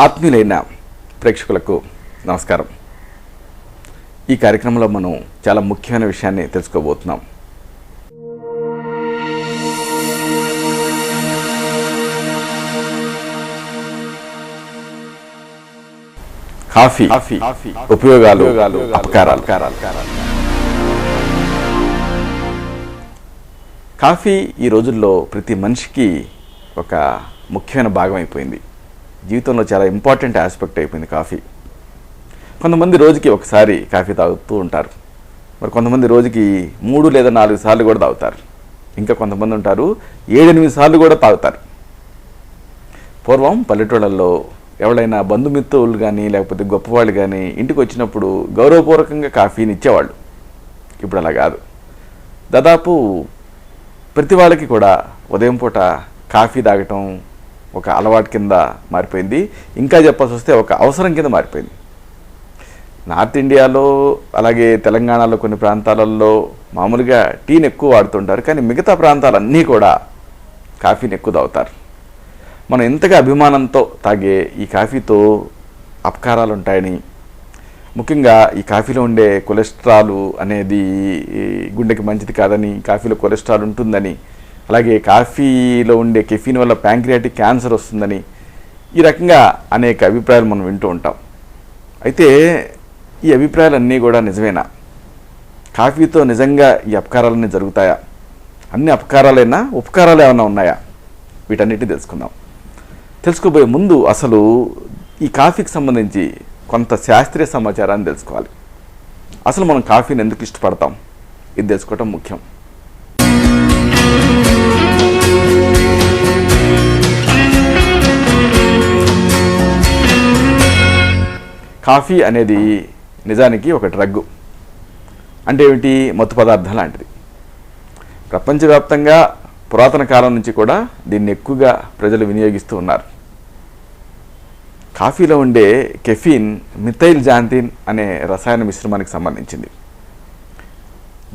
ఆత్మీయులైన ప్రేక్షకులకు నమస్కారం. ఈ కార్యక్రమంలో మనం చాలా ముఖ్యమైన విషయాన్ని తెలుసుకోబోతున్నాం. కాఫీ ఉపయోగాలు, అపకారాలు. కాఫీ ఈ రోజుల్లో ప్రతి మనిషికి ఒక ముఖ్యమైన భాగం అయిపోయింది. జీవితంలో చాలా ఇంపార్టెంట్ ఆస్పెక్ట్ అయిపోయింది కాఫీ. కొంతమంది రోజుకి ఒకసారి కాఫీ తాగుతూ ఉంటారు. మరి కొంతమంది రోజుకి 3 లేదా 4 సార్లు కూడా తాగుతారు. ఇంకా కొంతమంది ఉంటారు 7-8 సార్లు కూడా తాగుతారు. పూర్వం పల్లెటూళ్ళల్లో ఎవరైనా బంధుమిత్రులు కానీ లేకపోతే గొప్పవాళ్ళు కానీ ఇంటికి వచ్చినప్పుడు గౌరవపూర్వకంగా కాఫీని ఇచ్చేవాళ్ళు. ఇప్పుడు అలా కాదు. దాదాపు ప్రతి వాళ్ళకి కూడా ఉదయం పూట కాఫీ తాగటం ఒక అలవాటు కింద మారిపోయింది. ఇంకా చెప్పాల్సి వస్తే ఒక అవసరం కింద మారిపోయింది. నార్త్ ఇండియాలో అలాగే తెలంగాణలో కొన్ని ప్రాంతాలలో మామూలుగా టీని ఎక్కువ వాడుతుంటారు. కానీ మిగతా ప్రాంతాలన్నీ కూడా కాఫీని ఎక్కువ తాగుతారు. మనం ఎంతగా అభిమానంతో తాగే ఈ కాఫీతో అపకారాలు ఉంటాయని, ముఖ్యంగా ఈ కాఫీలో ఉండే కొలెస్ట్రాల్ అనేది గుండెకి మంచిది కాదని, కాఫీలో కొలెస్ట్రాల్ ఉంటుందని, అలాగే కాఫీలో ఉండే కెఫీన్ వల్ల ప్యాంక్రియాటిక్ క్యాన్సర్ వస్తుందని, ఈ రకంగా అనేక అభిప్రాయాలు మనం వింటూ ఉంటాం. అయితే ఈ అభిప్రాయాలన్నీ కూడా నిజమేనా? కాఫీతో నిజంగా ఈ అపకారాలన్నీ జరుగుతాయా? అన్ని అపకారాలైనా ఉపకారాలు ఏమైనా ఉన్నాయా? వీటన్నిటిని తెలుసుకుందాం. తెలుసుకోబోయే ముందు అసలు ఈ కాఫీకి సంబంధించి కొంత శాస్త్రీయ సమాచారాన్ని తెలుసుకోవాలి. అసలు మనం కాఫీని ఎందుకు ఇష్టపడతాం, ఇది తెలుసుకోవటం ముఖ్యం. కాఫీ అనేది నిజానికి ఒక డ్రగ్. అంటే ఏమిటి? మత్తు పదార్థం లాంటిది. ప్రపంచవ్యాప్తంగా పురాతన కాలం నుంచి కూడా దీన్ని ఎక్కువగా ప్రజలు వినియోగిస్తూ ఉన్నారు. కాఫీలో ఉండే కెఫీన్ మిథైల్ జాంతిన్ అనే రసాయన మిశ్రమానికి సంబంధించింది.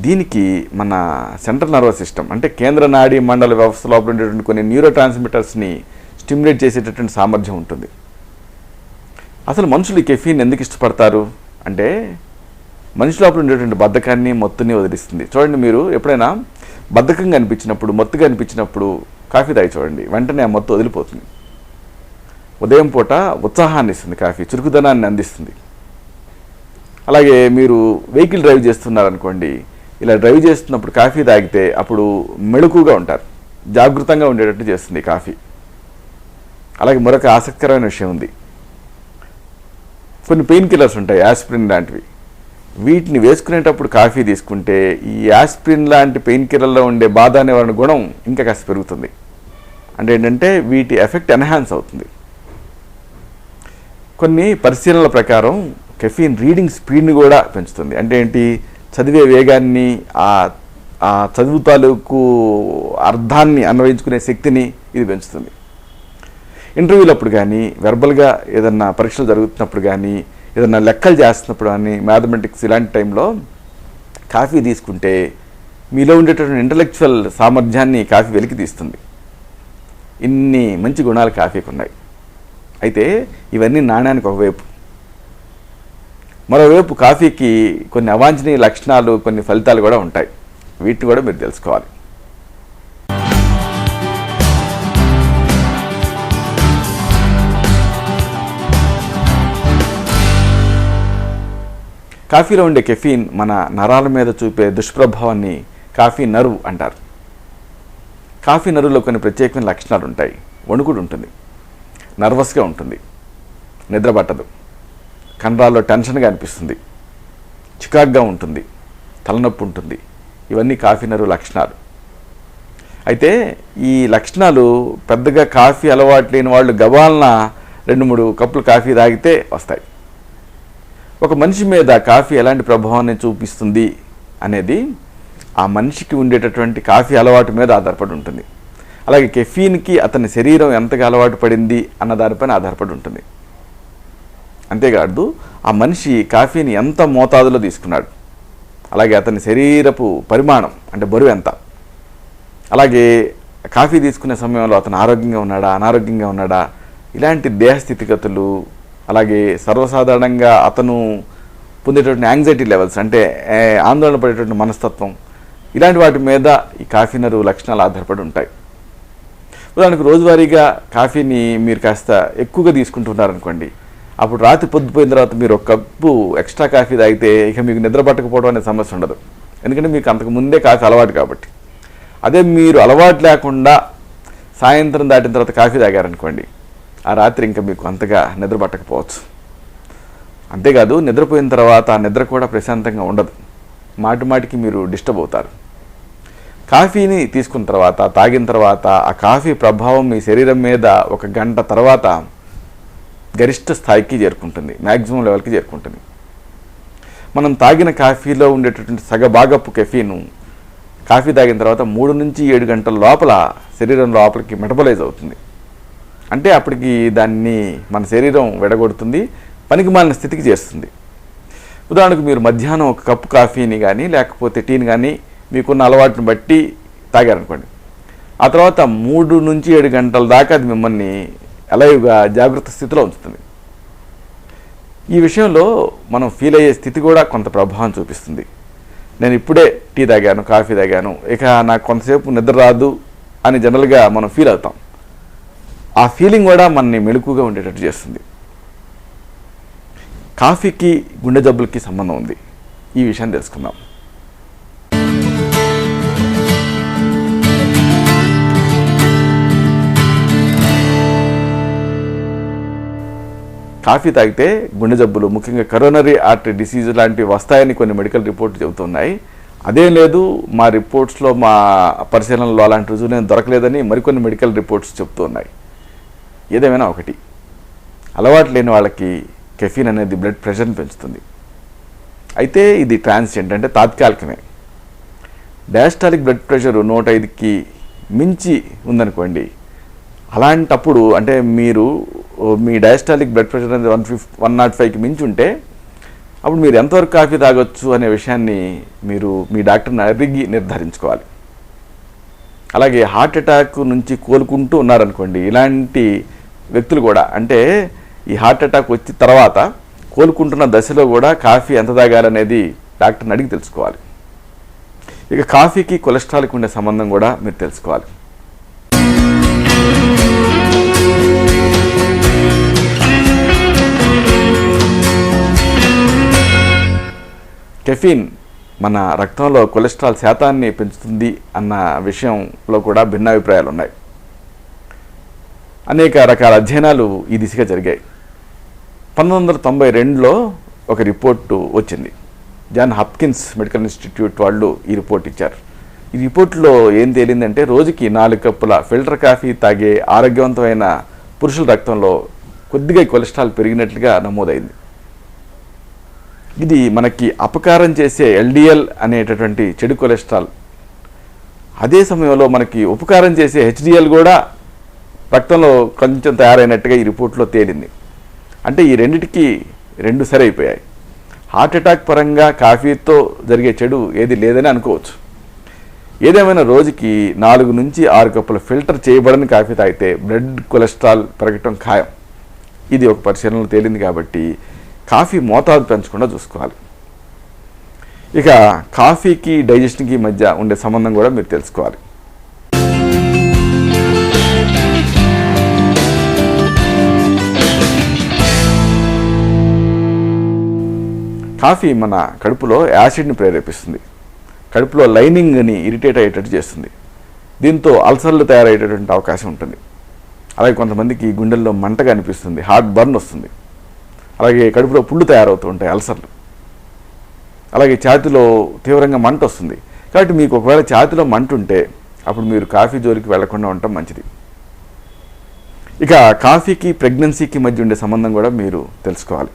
దీనికి మన సెంట్రల్ నర్వస్ సిస్టమ్ అంటే కేంద్ర నాడీ మండల వ్యవస్థ లోపల ఉండేటువంటి కొన్ని న్యూరో ట్రాన్స్మిటర్స్ని స్టిమ్యులేట్ చేసేటటువంటి సామర్థ్యం ఉంటుంది. అసలు మనుషులు ఈ కెఫీన్ ఎందుకు ఇష్టపడతారు అంటే, మనిషి లోపల ఉండేటువంటి బద్ధకాన్ని, మత్తుని వదిలిస్తుంది. చూడండి, మీరు ఎప్పుడైనా బద్ధకంగా అనిపించినప్పుడు, మత్తుగా అనిపించినప్పుడు కాఫీ తాగి చూడండి, వెంటనే ఆ మత్తు వదిలిపోతుంది. ఉదయం పూట ఉత్సాహాన్ని ఇస్తుంది కాఫీ, చురుకుదనాన్ని అందిస్తుంది. అలాగే మీరు వెహికల్ డ్రైవ్ చేస్తున్నారనుకోండి, ఇలా డ్రైవ్ చేస్తున్నప్పుడు కాఫీ తాగితే అప్పుడు మెళకువగా ఉంటారు, జాగృతంగా ఉండేటట్టు చేస్తుంది కాఫీ. అలాగే మరొక ఆసక్తికరమైన విషయం ఉంది. కొన్ని పెయిన్ కిల్లర్స్ ఉంటాయి, యాస్పిరిన్ లాంటివి. వీటిని వేసుకునేటప్పుడు కాఫీ తీసుకుంటే ఈ యాస్పిరిన్ లాంటి పెయిన్ కిల్లర్లో ఉండే బాధ నివారణ గుణం ఇంకా కాస్త పెరుగుతుంది. అంటే ఏంటంటే వీటి ఎఫెక్ట్ ఎన్హాన్స్ అవుతుంది. కొన్ని పరిశీలనల ప్రకారం కెఫీన్ రీడింగ్ స్పీడ్ని కూడా పెంచుతుంది. అంటే ఏంటి? చదివే వేగాన్ని, ఆ చదువు తాలూకు అర్థాన్ని అన్వయించుకునే శక్తిని ఇది పెంచుతుంది. ఇంటర్వ్యూలప్పుడు కానీ, వెర్బల్గా ఏదన్నా పరీక్షలు జరుగుతున్నప్పుడు కానీ, ఏదన్నా లెక్కలు చేస్తున్నప్పుడు కానీ, మ్యాథమెటిక్స్ ఇలాంటి టైంలో కాఫీ తీసుకుంటే మీలో ఉండేటటువంటి ఇంటలెక్చువల్ సామర్థ్యాన్ని కాఫీ వెలికి తీస్తుంది. ఇన్ని మంచి గుణాలు కాఫీకి ఉన్నాయి. అయితే ఇవన్నీ నాణ్యానికి ఒకవైపు. మరోవైపు కాఫీకి కొన్ని అవాంఛనీయ లక్షణాలు, కొన్ని ఫలితాలు కూడా ఉంటాయి. వీటిని కూడా మీరు తెలుసుకోవాలి. కాఫీలో ఉండే కెఫీన్ మన నరాల మీద చూపే దుష్ప్రభావాన్ని కాఫీ నర్వ్ అంటారు. కాఫీ నర్వ్లో కొన్ని ప్రత్యేకమైన లక్షణాలు ఉంటాయి. వణుకుడు ఉంటుంది, నర్వస్గా ఉంటుంది, నిద్ర పట్టదు, కండరాల్లో టెన్షన్గా అనిపిస్తుంది, చికాగ్గా ఉంటుంది, తలనొప్పి ఉంటుంది. ఇవన్నీ కాఫీ నర్వ్ లక్షణాలు. అయితే ఈ లక్షణాలు పెద్దగా కాఫీ అలవాటు లేని వాళ్ళు గబాలన 2-3 కప్పులు కాఫీ తాగితే వస్తాయి. ఒక మనిషి మీద కాఫీ ఎలాంటి ప్రభావాన్ని చూపిస్తుంది అనేది ఆ మనిషికి ఉండేటటువంటి కాఫీ అలవాటు మీద ఆధారపడి ఉంటుంది. అలాగే కెఫీన్కి అతని శరీరం ఎంతగా అలవాటు పడింది అన్న దానిపైన ఆధారపడి ఉంటుంది. అంతేకాదు ఆ మనిషి కాఫీని ఎంత మోతాదులో తీసుకున్నాడు, అలాగే అతని శరీరపు పరిమాణం అంటే బరువు ఎంత, అలాగే కాఫీ తీసుకునే సమయంలో అతను ఆరోగ్యంగా ఉన్నాడా, అనారోగ్యంగా ఉన్నాడా, ఇలాంటి దేహ స్థితిగతులు, అలాగే సర్వసాధారణంగా అతను పొందేటువంటి యాంగ్జైటీ లెవెల్స్, అంటే ఆందోళన పడేటువంటి మనస్తత్వం, ఇలాంటి వాటి మీద ఈ కాఫీనరు లక్షణాలు ఆధారపడి ఉంటాయి. ఉదాహరణకు రోజువారీగా కాఫీని మీరు కాస్త ఎక్కువగా తీసుకుంటున్నారనుకోండి, అప్పుడు రాత్రి పొద్దుపోయిన తర్వాత మీరు ఒక కప్పు ఎక్స్ట్రా కాఫీ తాగితే ఇక మీకు నిద్ర పట్టకపోవడం అనే సమస్య ఉండదు. ఎందుకంటే మీకు అంతకు ముందే కాఫీ అలవాటు కాబట్టి. అదే మీరు అలవాటు లేకుండా సాయంత్రం దాటిన తర్వాత కాఫీ తాగారనుకోండి, ఆ రాత్రి ఇంకా మీకు అంతగా నిద్ర పట్టకపోవచ్చు. అంతేకాదు, నిద్రపోయిన తర్వాత ఆ నిద్ర కూడా ప్రశాంతంగా ఉండదు. మాటికి మీరు డిస్టర్బ్ అవుతారు. కాఫీని తీసుకున్న తర్వాత, తాగిన తర్వాత ఆ కాఫీ ప్రభావం మీ శరీరం మీద 1 గంట తర్వాత గరిష్ట స్థాయికి చేరుకుంటుంది, మ్యాక్సిమం లెవెల్కి చేరుకుంటుంది. మనం తాగిన కాఫీలో ఉండేటటువంటి సగభాగపు కెఫీను కాఫీ తాగిన తర్వాత 3 నుంచి 7 గంటల లోపల శరీరం లోపలికి మెటబలైజ్ అవుతుంది. అంటే అప్పటికి దాన్ని మన శరీరం విడగొడుతుంది, పనికి మాలిన స్థితికి చేస్తుంది. ఉదాహరణకు మీరు మధ్యాహ్నం 1 కప్పు కాఫీని కానీ లేకపోతే టీని కానీ మీకున్న అలవాటును బట్టి తాగారనుకోండి, ఆ తర్వాత 3 నుంచి 7 గంటల దాకా అది మిమ్మల్ని అలైవ్గా జాగ్రత్త స్థితిలో ఉంచుతుంది. ఈ విషయంలో మనం ఫీల్ అయ్యే స్థితి కూడా కొంత ప్రభావం చూపిస్తుంది. నేను ఇప్పుడే టీ తాగాను, కాఫీ తాగాను, ఇక నాకు కొంతసేపు నిద్ర రాదు అని జనరల్గా మనం ఫీల్ అవుతాం. ఆ ఫీలింగ్ కూడా మనని మెలకుగా ఉండేటట్టు చేస్తుంది. కాఫీకి గుండె జబ్బులకి సంబంధం ఉంది. ఈ విషయాన్ని తెలుసుకుందాం. కాఫీ తాగితే గుండె జబ్బులు, ముఖ్యంగా కరోనరీ ఆర్టరీ డిసీజ్ లాంటివి వస్తాయని కొన్ని మెడికల్ రిపోర్ట్లు చెబుతున్నాయి. అదేం లేదు, మా రిపోర్ట్స్లో, మా పరిశీలనలో అలాంటి రుజువు దొరకలేదని మరికొన్ని మెడికల్ రిపోర్ట్స్ చెప్తూ ఉన్నాయి. ఏదేమైనా ఒకటి, అలవాటు లేని వాళ్ళకి కెఫీన్ అనేది బ్లడ్ ప్రెషర్ని పెంచుతుంది. అయితే ఇది ట్రాన్సియంట్, అంటే తాత్కాలికమే. డయాస్టాలిక్ బ్లడ్ ప్రెషర్ 105కి మించి ఉందనుకోండి, అలాంటప్పుడు అంటే మీరు మీ డయాస్టాలిక్ బ్లడ్ ప్రెషర్ అనేది 105కి మించి ఉంటే అప్పుడు మీరు ఎంతవరకు కాఫీ తాగొచ్చు అనే విషయాన్ని మీరు మీ డాక్టర్ని అడిగి నిర్ధారించుకోవాలి. అలాగే హార్ట్ అటాక్ నుంచి కోలుకుంటూ ఉన్నారనుకోండి, ఇలాంటి వ్యక్తులు కూడా, అంటే ఈ హార్ట్ అటాక్ వచ్చిన తర్వాత కోలుకుంటున్న దశలో కూడా కాఫీ ఎంత తాగాలనేది డాక్టర్ని అడిగి తెలుసుకోవాలి. ఇక కాఫీకి కొలెస్ట్రాల్కి ఉండే సంబంధం కూడా మీరు తెలుసుకోవాలి. కెఫీన్ మన రక్తంలో కొలెస్ట్రాల్ శాతాన్ని పెంచుతుంది అన్న విషయంలో కూడా భిన్నాభిప్రాయాలు ఉన్నాయి. అనేక రకాల అధ్యయనాలు ఈ దిశగా జరిగాయి. 1992లో ఒక రిపోర్టు వచ్చింది. జాన్ హాప్కిన్స్ మెడికల్ ఇన్స్టిట్యూట్ వాళ్ళు ఈ రిపోర్ట్ ఇచ్చారు. ఈ రిపోర్ట్లో ఏం తేలిందంటే, రోజుకి 4 కప్పుల ఫిల్టర్ కాఫీ తాగే ఆరోగ్యవంతమైన పురుషుల రక్తంలో కొద్దిగా కొలెస్ట్రాల్ పెరిగినట్లుగా నమోదైంది. ఇది మనకి అపకారం చేసే ఎల్డిఎల్ అనేటటువంటి చెడు కొలెస్ట్రాల్, అదే సమయంలో మనకి ఉపకారం చేసే హెచ్డిఎల్ కూడా రక్తంలో కొంచెం తయారైనట్టుగా ఈ రిపోర్ట్లో తేలింది. అంటే ఈ రెండిటికి 2 సరైపోయాయి. హార్ట్ అటాక్ పరంగా కాఫీతో జరిగే చెడు ఏది లేదని అనుకోవచ్చు. ఏదేమైనా రోజుకి 4 నుంచి 6 కప్పుల ఫిల్టర్ చేయబడని కాఫీ తాగితే బ్లడ్ కొలెస్ట్రాల్ పెరగటం ఖాయం. ఇది ఒక పరిశీలనలో తేలింది కాబట్టి కాఫీ మోతాదు పెంచకుండా చూసుకోవాలి. ఇక కాఫీకి డైజెషన్కి మధ్య ఉండే సంబంధం కూడా మీరు తెలుసుకోవాలి. కాఫీ మన కడుపులో యాసిడ్ని ప్రేరేపిస్తుంది, కడుపులో లైనింగ్ని ఇరిటేట్ అయ్యేటట్టు చేస్తుంది. దీంతో అల్సర్లు తయారయ్యేటటువంటి అవకాశం ఉంటుంది. అలాగే కొంతమందికి గుండెల్లో మంటగా అనిపిస్తుంది, హార్ట్ బర్న్ వస్తుంది. అలాగే కడుపులో పుళ్ళు తయారవుతూ ఉంటాయి, అల్సర్లు. అలాగే ఛాతీలో తీవ్రంగా మంట వస్తుంది. కాబట్టి మీకు ఒకవేళ ఛాతీలో మంట ఉంటే అప్పుడు మీరు కాఫీ జోలికి వెళ్లకుండా ఉండటం మంచిది. ఇక కాఫీకి ప్రెగ్నెన్సీకి మధ్య ఉండే సంబంధం కూడా మీరు తెలుసుకోవాలి.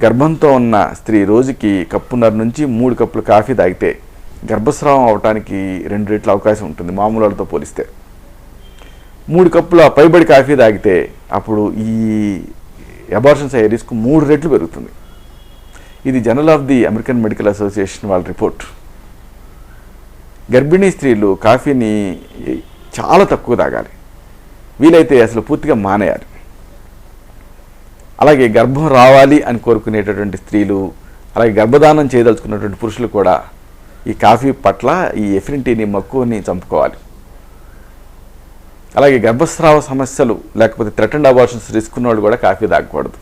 గర్భంతో ఉన్న స్త్రీ రోజుకి 1.5 నుంచి 3 కప్పులు కాఫీ తాగితే గర్భస్రావం అవడానికి 2 రెట్ల అవకాశం ఉంటుంది మామూలు వాళ్ళతో పోలిస్తే. 3 కప్పుల పైబడి కాఫీ తాగితే అప్పుడు ఈ అబార్షన్స్ అయ్యే రిస్క్ 3 రెట్లు పెరుగుతుంది. ఇది journal of the American medical association వాళ్ళ రిపోర్ట్. గర్భిణీ స్త్రీలు కాఫీని చాలా తక్కువ తాగాలి, వీలైతే అసలు పూర్తిగా మానేయాలి. అలాగే గర్భం రావాలి అని కోరుకునేటటువంటి స్త్రీలు, అలాగే గర్భధానం చేయదలుచుకున్నటువంటి పురుషులు కూడా ఈ కాఫీ పట్ల ఈ ఎఫినిటీని, మక్కువని చంపుకోవాలి. అలాగే గర్భస్రావ సమస్యలు లేకపోతే థ్రెటన్డ్ అబార్షన్స్ రిస్క్ ఉన్న వాళ్ళు కూడా కాఫీ తాగకూడదు.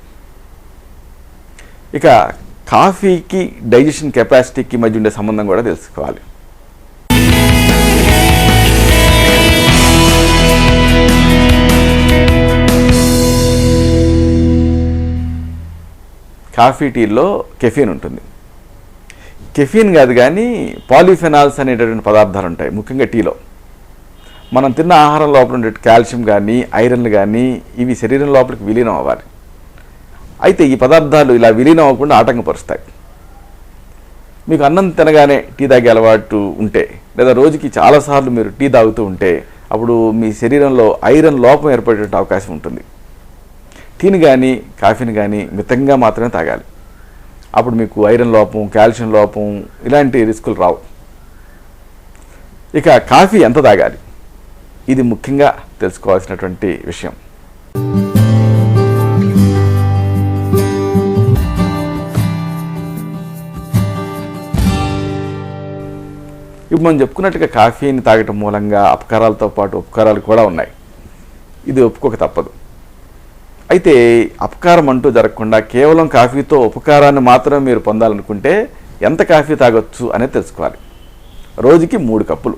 ఇక కాఫీకి డైజెషన్ కెపాసిటీకి మధ్య ఉండే సంబంధం కూడా తెలుసుకోవాలి. కాఫీ టీలో కెఫీన్ ఉంటుంది. కెఫీన్ కాదు కానీ పాలిఫెనాల్స్ అనేటటువంటి పదార్థాలు ఉంటాయి ముఖ్యంగా టీలో. మనం తిన్న ఆహారం లోపల ఉండే కాల్షియం కానీ ఐరన్ కానీ ఇవి శరీరం లోపలికి విలీనం అవ్వాలి. అయితే ఈ పదార్థాలు ఇలా విలీనం అవ్వకుండా ఆటంకపరుస్తాయి. మీకు అన్నం తినగానే టీ తాగే అలవాటు ఉంటే, లేదా రోజుకి చాలాసార్లు మీరు టీ తాగుతూ ఉంటే, అప్పుడు మీ శరీరంలో ఐరన్ లోపం ఏర్పడే అవకాశం ఉంటుంది. టీని కానీ కాఫీని కానీ మితంగా మాత్రమే తాగాలి. అప్పుడు మీకు ఐరన్ లోపం, కాల్షియం లోపం ఇలాంటి రిస్కులు రావు. ఇక కాఫీ ఎంత తాగాలి, ఇది ముఖ్యంగా తెలుసుకోవాల్సినటువంటి విషయం. ఇప్పుడు మనం చెప్పుకున్నట్టుగా కాఫీని తాగటం మూలంగా అపకారాలతో పాటు ఉపకారాలు కూడా ఉన్నాయి. ఇది ఒప్పుకోక తప్పదు. అయితే అపకారం అంటూ జరగకుండా కేవలం కాఫీతో ఉపకారాన్ని మాత్రం మీరు పొందాలనుకుంటే ఎంత కాఫీ తాగొచ్చు అనేది తెలుసుకోవాలి. రోజుకి 3 కప్పులు.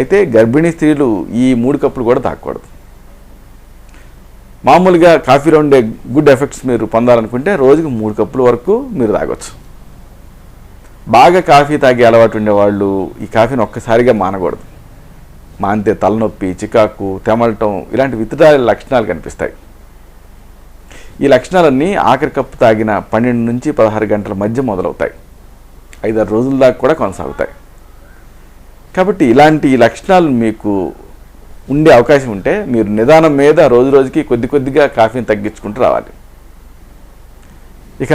అయితే గర్భిణీ స్త్రీలు ఈ 3 కప్పులు కూడా తాగకూడదు. మామూలుగా కాఫీలో ఉండే గుడ్ ఎఫెక్ట్స్ మీరు పొందాలనుకుంటే రోజుకి 3 కప్పుల వరకు మీరు తాగొచ్చు. బాగా కాఫీ తాగే అలవాటు ఉండేవాళ్ళు ఈ కాఫీని ఒక్కసారిగా మానకూడదు. మానితే తలనొప్పి, చికాకు, తెమలటం ఇలాంటి విత్డ్రాయల్ లక్షణాలు కనిపిస్తాయి. ఈ లక్షణాలన్నీ ఆఖరి కప్పు తాగిన 12 నుంచి 16 గంటల మధ్య మొదలవుతాయి. 5-6 రోజుల దాకా కూడా కొనసాగుతాయి. కాబట్టి ఇలాంటి లక్షణాలు మీకు ఉండే అవకాశం ఉంటే మీరు నిదానం మీద రోజు రోజుకి కొద్ది కొద్దిగా కాఫీని తగ్గించుకుంటూ రావాలి. ఇక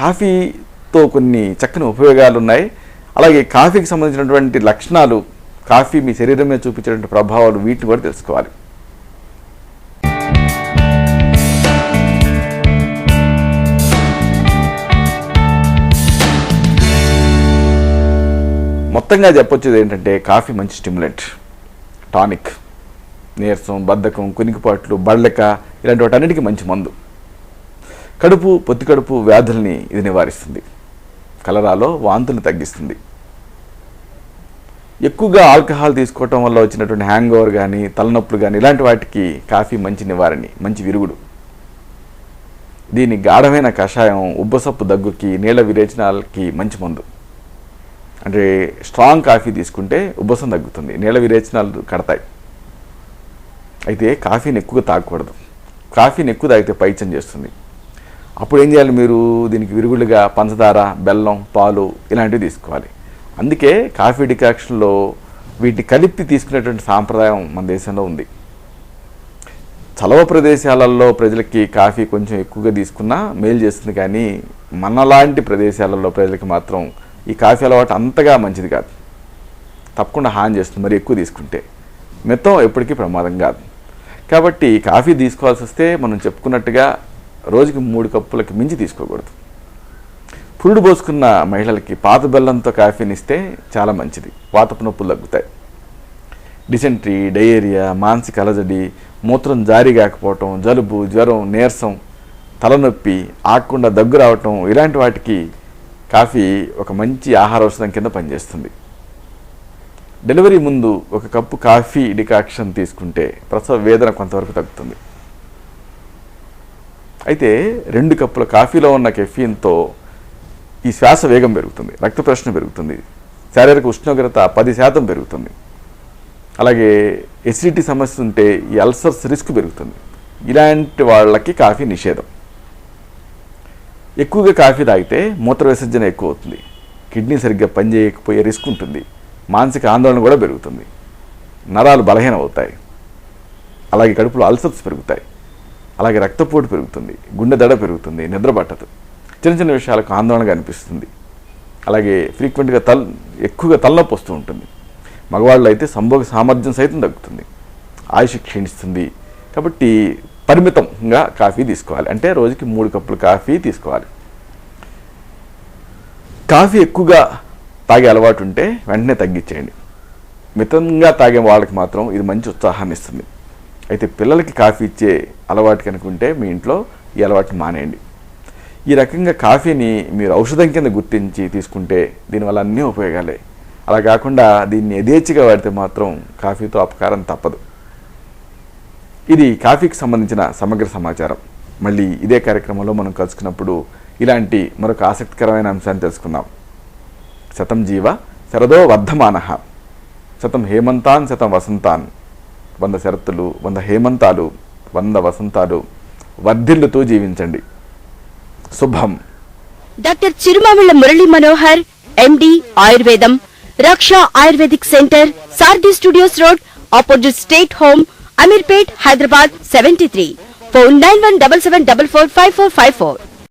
కాఫీతో కొన్ని చక్కని ఉపయోగాలు ఉన్నాయి. అలాగే కాఫీకి సంబంధించినటువంటి లక్షణాలు, కాఫీ మీ శరీరం మీద చూపించేటువంటి ప్రభావాలు, వీటిని కూడా తెలుసుకోవాలి. మొత్తంగా చెప్పొచ్చేది ఏంటంటే కాఫీ మంచి స్టిమ్యులెంట్, టానిక్, నీరసం, బద్ధకం, కునికిపాట్లు, బళ్ళక ఇలాంటి వాటన్నిటికీ మంచి మందు. కడుపు, పొత్తి కడుపు వ్యాధుల్ని ఇది నివారిస్తుంది. కలరాలో వాంతులు తగ్గిస్తుంది. ఎక్కువగా ఆల్కహాల్ తీసుకోవటం వల్ల వచ్చినటువంటి హ్యాంగ్ ఓవర్ కానీ, తలనొప్పులు కానీ ఇలాంటి వాటికి కాఫీ మంచి నివారణి, మంచి విరుగుడు. దీని గాఢమైన కషాయం ఉబ్బసప్పు దగ్గుకి, నీళ్ళ విరేచనాలకి మంచి మందు. అంటే స్ట్రాంగ్ కాఫీ తీసుకుంటే ఉబ్బసం తగ్గుతుంది, నీళ్ళ విరేచనాలు కడతాయి. అయితే కాఫీని ఎక్కువగా తాగకూడదు. కాఫీని ఎక్కువ తాగితే పైత్యం చేస్తుంది. అప్పుడు ఏం చేయాలి, మీరు దీనికి విరుగుడుగా పంచదార, బెల్లం, పాలు ఇలాంటివి తీసుకోవాలి. అందుకే కాఫీ డికాక్షన్లో వీటిని కలిపి తీసుకునేటువంటి సాంప్రదాయం మన దేశంలో ఉంది. చలవ ప్రదేశాలలో ప్రజలకి కాఫీ కొంచెం ఎక్కువగా తీసుకున్నా మేలు చేస్తుంది, కానీ మనలాంటి ప్రదేశాలలో ప్రజలకి మాత్రం ఈ కాఫీ అలవాటు అంతగా మంచిది కాదు. తప్పకుండా హాని చేస్తుంది మరి ఎక్కువ తీసుకుంటే. మితం ఎప్పటికీ ప్రమాదం కాదు. కాబట్టి కాఫీ తీసుకోవాల్సి వస్తే మనం చెప్పుకున్నట్టుగా రోజుకి 3 కప్పులకి మించి తీసుకోకూడదు. పురుడు పోసుకున్న మహిళలకి పాత బెల్లంతో కాఫీని ఇస్తే చాలా మంచిది. వాతపు నొప్పులు తగ్గుతాయి. డిసెంట్రీ, డయేరియా, మానసిక అలజడి, మూత్రం జారీ కాకపోవటం, జలుబు, జ్వరం, నీరసం, తలనొప్పి, ఆగకుండా దగ్గు రావటం ఇలాంటి వాటికి కాఫీ ఒక మంచి ఆహార ఔషధం కింద పనిచేస్తుంది. డెలివరీ ముందు 1 కప్పు కాఫీ డికాక్షన్ తీసుకుంటే ప్రసవ వేదన కొంతవరకు తగ్గుతుంది. అయితే 2 కప్పుల కాఫీలో ఉన్న కెఫీన్తో ఈ శ్వాస వేగం పెరుగుతుంది, రక్త ప్రసరణ పెరుగుతుంది, శారీరక ఉష్ణోగ్రత 10% పెరుగుతుంది. అలాగే ఎసిడిటీ సమస్య ఉంటే ఈ అల్సర్స్ రిస్క్ పెరుగుతుంది. ఇలాంటి వాళ్ళకి కాఫీ నిషేధం. ఎక్కువగా కాఫీ తాగితే మూత్ర విసర్జన ఎక్కువ అవుతుంది, కిడ్నీ సరిగ్గా పనిచేయకపోయే రిస్క్ ఉంటుంది, మానసిక ఆందోళన కూడా పెరుగుతుంది, నరాలు బలహీనం అవుతాయి, అలాగే కడుపులో అల్సర్స్ పెరుగుతాయి, అలాగే రక్తపోటు పెరుగుతుంది, గుండె దడ పెరుగుతుంది, నిద్ర పట్టదు. చిన్న చిన్న విషయాలకు ఆందోళనగా అనిపిస్తుంది. అలాగే ఫ్రీక్వెంట్గా ఎక్కువగా తలనొప్పి వస్తూ ఉంటుంది. మగవాళ్ళు అయితే సంభోగ సామర్థ్యం సైతం తగ్గుతుంది, ఆయుష్ క్షీణిస్తుంది. కాబట్టి పరిమితంగా కాఫీ తీసుకోవాలి, అంటే రోజుకి 3 కప్పులు కాఫీ తీసుకోవాలి. కాఫీ ఎక్కువగా తాగే అలవాటు ఉంటే వెంటనే తగ్గించేయండి. మితంగా తాగే వాళ్ళకి మాత్రం ఇది మంచి ఉత్సాహాన్ని ఇస్తుంది. అయితే పిల్లలకి కాఫీ ఇచ్చే అలవాటు కనుక ఉంటే మీ ఇంట్లో ఈ అలవాటుని మానేయండి. ఈ రకంగా కాఫీని మీరు ఔషధం కింద గుర్తించి తీసుకుంటే దీనివల్ల అన్నీ ఉపయోగాలే. అలా కాకుండా దీన్ని యథేచ్ఛగా వాడితే మాత్రం కాఫీతో అపకారం తప్పదు. ఇది కాఫీకి సంబంధించిన సమగ్ర సమాచారం. మళ్ళీ ఇదే కార్యక్రమంలో మనం కలుసుకున్నప్పుడు ఇలాంటి మరొక ఆసక్తికరమైన అంశాన్ని తెలుసుకుందాం. శతం జీవ శరదో వర్ధమానః, శతం హేమంతాన్ శతం వసంతాన్, 100 శరత్తులు 100 హేమంతాలు 100 వసంతాలు వర్ధిల్లుతూ జీవించండి. శుభం. డాక్టర్ చిరుమామిళ్ళ మురళీ మనోహర్, ఎండి, ఆయుర్వేదం, రక్ష ఆయుర్వేదిక్ సెంటర్, సార్డి studios road, opposite state home, Ameerpet, Hyderabad 73. Phone 9177445454.